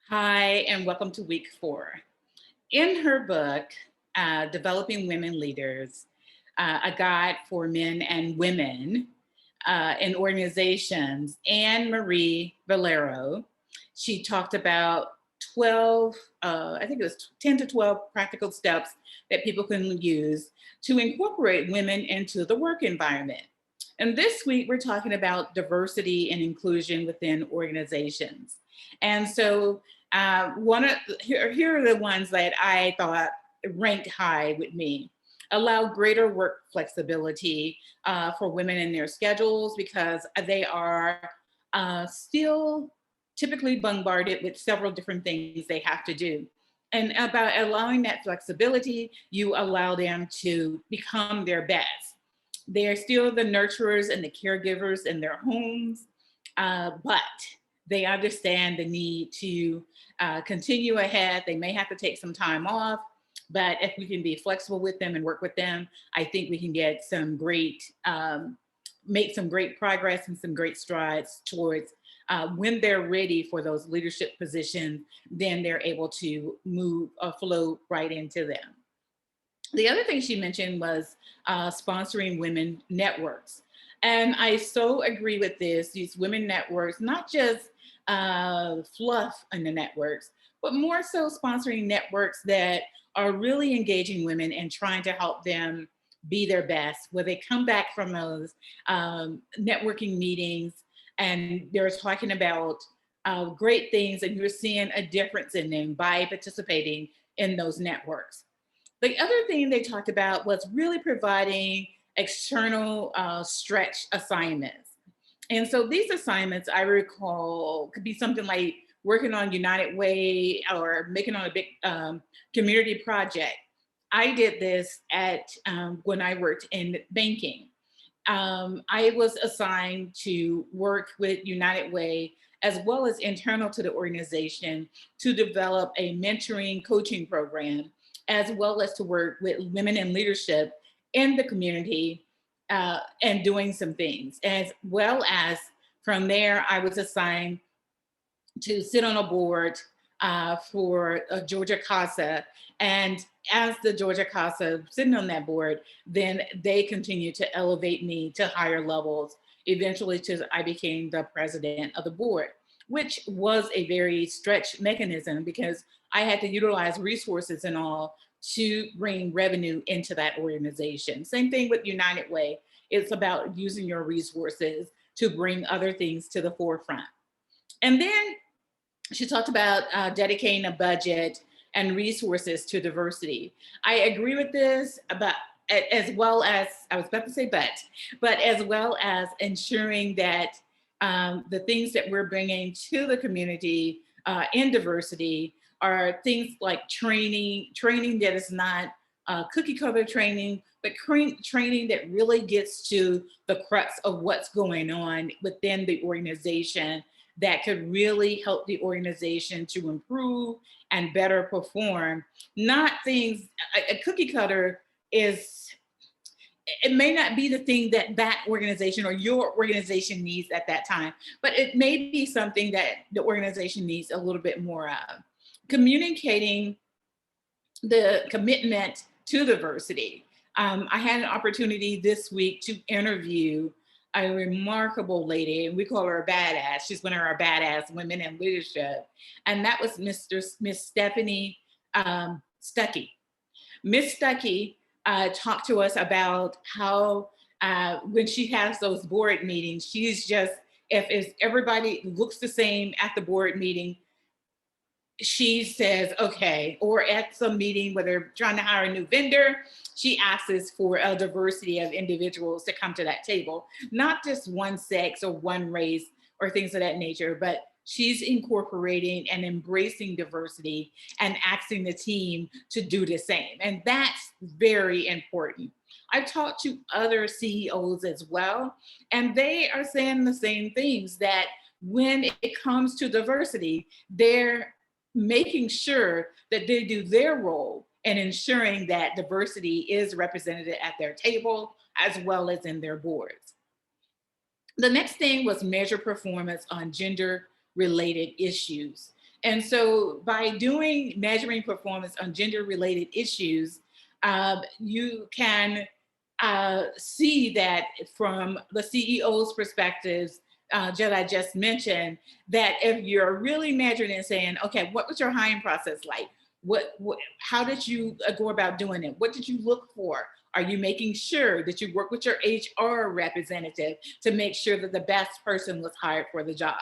Hi, and welcome to week 4. In her book, Developing Women Leaders, a guide for men and women in organizations, Anne Marie Valero, she talked about 12, I think it was 10 to 12 practical steps that people can use to incorporate women into the work environment. And this week, we're talking about diversity and inclusion within organizations. And so, here are the ones that I thought ranked high with me. Allow greater work flexibility for women in their schedules because they are still typically bombarded with several different things they have to do. And about allowing that flexibility, you allow them to become their best. They're still the nurturers and the caregivers in their homes, but they understand the need to continue ahead. They may have to take some time off, but if we can be flexible with them and work with them, I think we can get some make some great progress and some great strides towards when they're ready for those leadership positions, then they're able to move or flow right into them. The other thing she mentioned was sponsoring women networks. And I so agree with this, these women networks, not just fluff in the networks, but more so sponsoring networks that are really engaging women and trying to help them be their best, where they come back from those networking meetings and they're talking about great things and you're seeing a difference in them by participating in those networks. The other thing they talked about was really providing external stretch assignments. And so these assignments, I recall, could be something like working on United Way or making on a big community project. I did this at when I worked in banking. I was assigned to work with United Way as well as internal to the organization to develop a mentoring coaching program, as well as to work with women in leadership in the community and doing some things. As well as from there, I was assigned to sit on a board for Georgia CASA. And as the Georgia CASA sitting on that board, then they continued to elevate me to higher levels. Eventually, to I became the president of the board, which was a very stretched mechanism because I had to utilize resources and all to bring revenue into that organization. Same thing with United Way. It's about using your resources to bring other things to the forefront. And then she talked about dedicating a budget and resources to diversity. I agree with this, but as well as I was about to say, but as well as ensuring that the things that we're bringing to the community in diversity are things like training that is not cookie cutter training, but training that really gets to the crux of what's going on within the organization that could really help the organization to improve and better perform. Not things, a cookie cutter is, it may not be the thing that that organization or your organization needs at that time, but it may be something that the organization needs a little bit more of. Communicating the commitment to diversity. I had an opportunity this week to interview a remarkable lady, and we call her a badass. She's one of our badass women in leadership, and that was Miss Stephanie Stuckey. Miss Stuckey talked to us about how when she has those board meetings, she's just if everybody looks the same at the board meeting, she says, okay, or at some meeting where they're trying to hire a new vendor, she asks for a diversity of individuals to come to that table, not just one sex or one race or things of that nature, but she's incorporating and embracing diversity and asking the team to do the same. And that's very important. I've talked to other CEOs as well, and they are saying the same things that when it comes to diversity, they're making sure that they do their role and ensuring that diversity is represented at their table as well as in their boards. The next thing was measure performance on gender related issues. And so by measuring performance on gender related issues, you can see that from the CEO's perspectives that I just mentioned, that if you're really measuring and saying, okay, what was your hiring process like? How did you go about doing it? What did you look for? Are you making sure that you work with your HR representative to make sure that the best person was hired for the job?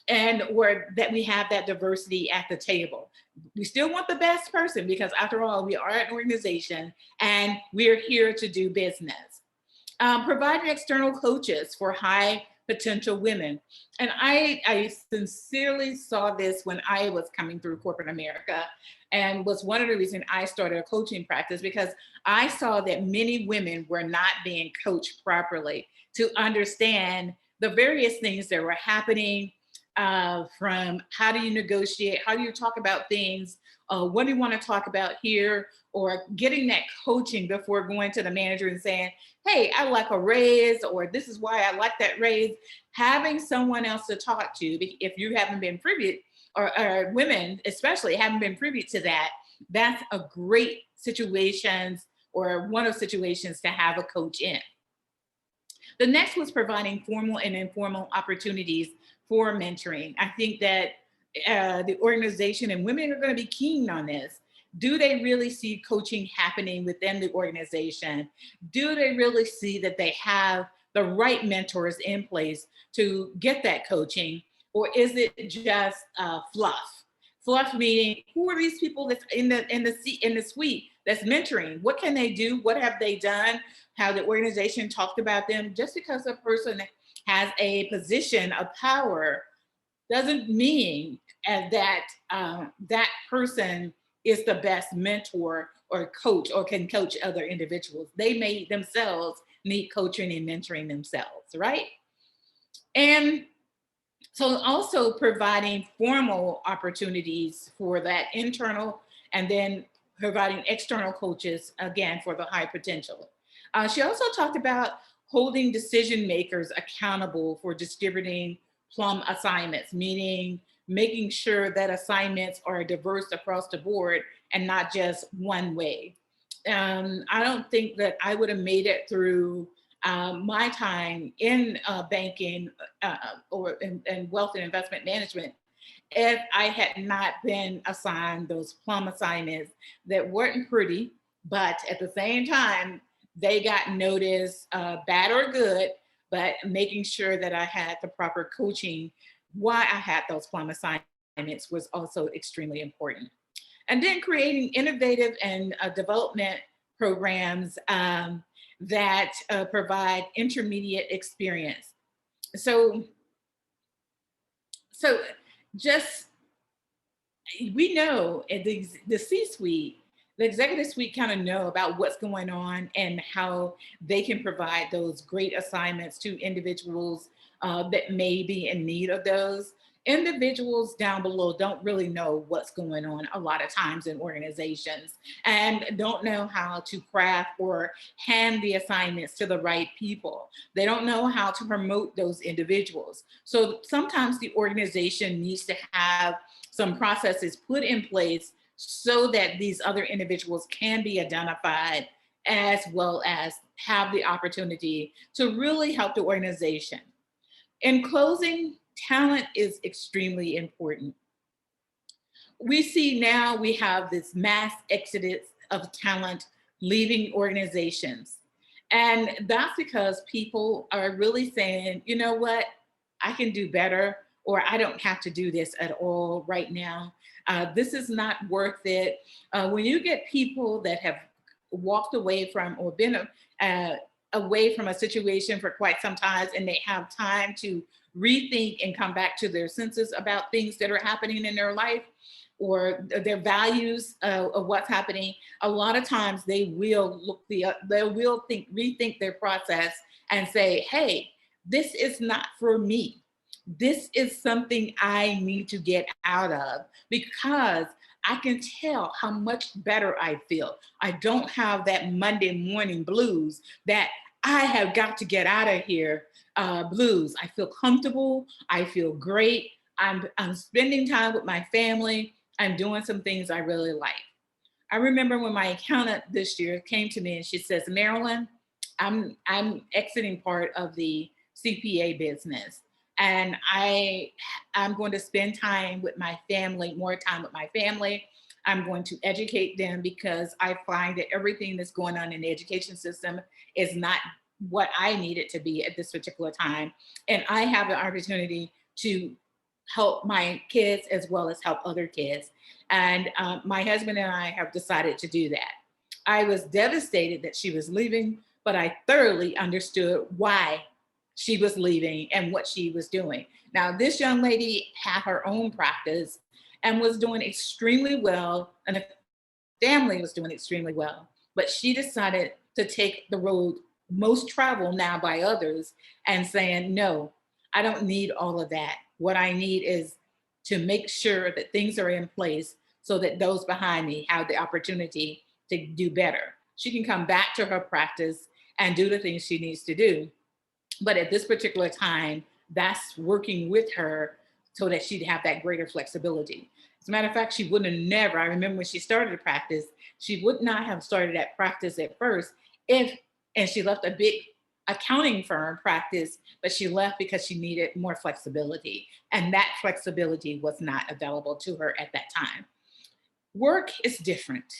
And or that we have that diversity at the table. We still want the best person because after all, we are an organization and we're here to do business. Providing external coaches for high potential women. And I sincerely saw this when I was coming through corporate America, and was one of the reasons I started a coaching practice, because I saw that many women were not being coached properly to understand the various things that were happening, from how do you negotiate, how do you talk about things, what do you want to talk about here, or getting that coaching before going to the manager and saying, hey, I like a raise, or this is why I like that raise. Having someone else to talk to, if you haven't been privy, or women especially haven't been privy to that, that's a great situations, or one of situations to have a coach in. The next was providing formal and informal opportunities for mentoring. I think that the organization and women are going to be keen on this. Do they really see coaching happening within the organization? Do they really see that they have the right mentors in place to get that coaching? Or is it just fluff? Fluff meaning, who are these people that's in the suite that's mentoring? What can they do? What have they done? How the organization talked about them? Just because a person has a position of power doesn't mean that that person is the best mentor or coach or can coach other individuals. They may themselves need coaching and mentoring themselves, right? And so also providing formal opportunities for that internal, and then providing external coaches, again, for the high potential. She also talked about holding decision makers accountable for distributing plum assignments, meaning making sure that assignments are diverse across the board and not just one way. I don't think that I would have made it through my time in banking or in wealth and investment management if I had not been assigned those plum assignments that weren't pretty, but at the same time, they got noticed, bad or good, but making sure that I had the proper coaching why I had those plum assignments was also extremely important. And then creating innovative and development programs that provide intermediate experience. So, so just, we know at the C-suite, the executive suite kind of know about what's going on and how they can provide those great assignments to individuals that may be in need of those. Individuals down below don't really know what's going on a lot of times in organizations and don't know how to craft or hand the assignments to the right people. They don't know how to promote those individuals. So sometimes the organization needs to have some processes put in place so that these other individuals can be identified, as well as have the opportunity to really help the organization. In closing, talent is extremely important. We see now we have this mass exodus of talent leaving organizations. And that's because people are really saying, you know what, I can do better, or I don't have to do this at all right now. This is not worth it. When you get people that have walked away from or been away from a situation for quite some time, and they have time to rethink and come back to their senses about things that are happening in their life or their values of what's happening, a lot of times they will rethink their process and say, hey, this is not for me. This is something I need to get out of because I can tell how much better I feel. I don't have that Monday morning blues that I have got to get out of here blues. I feel comfortable. I feel great. I'm spending time with my family. I'm doing some things I really like. I remember when my accountant this year came to me and she says, Marilyn, I'm exiting part of the CPA business. And I'm going to spend time with my family, more time with my family. I'm going to educate them because I find that everything that's going on in the education system is not what I need it to be at this particular time. And I have the opportunity to help my kids as well as help other kids. And my husband and I have decided to do that. I was devastated that she was leaving, but I thoroughly understood why she was leaving and what she was doing. Now, this young lady had her own practice and was doing extremely well, and the family was doing extremely well. But she decided to take the road most traveled now by others and saying, no, I don't need all of that. What I need is to make sure that things are in place so that those behind me have the opportunity to do better. She can come back to her practice and do the things she needs to do. But at this particular time, that's working with her so that she'd have that greater flexibility. As a matter of fact, she would have never, I remember when she started to practice, she would not have started that practice at first if, and she left a big accounting firm practice, but she left because she needed more flexibility. And that flexibility was not available to her at that time. Work is different.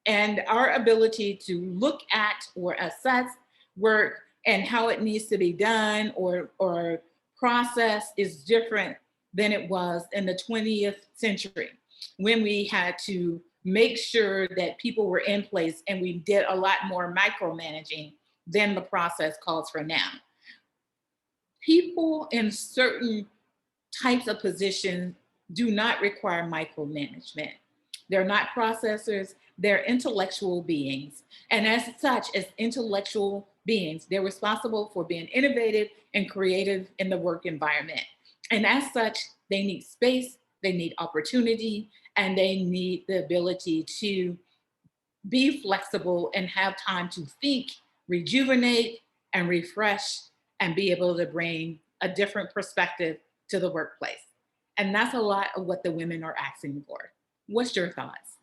And our ability to look at or assess work and how it needs to be done or process is different than it was in the 20th century when we had to make sure that people were in place and we did a lot more micromanaging than the process calls for now. People in certain types of positions do not require micromanagement. They're not processors, they're intellectual beings. And as such, as intellectual beings, they're responsible for being innovative and creative in the work environment. And as such, they need space, they need opportunity, and they need the ability to be flexible and have time to think, rejuvenate, and refresh, and be able to bring a different perspective to the workplace. And that's a lot of what the women are asking for. What's your thoughts?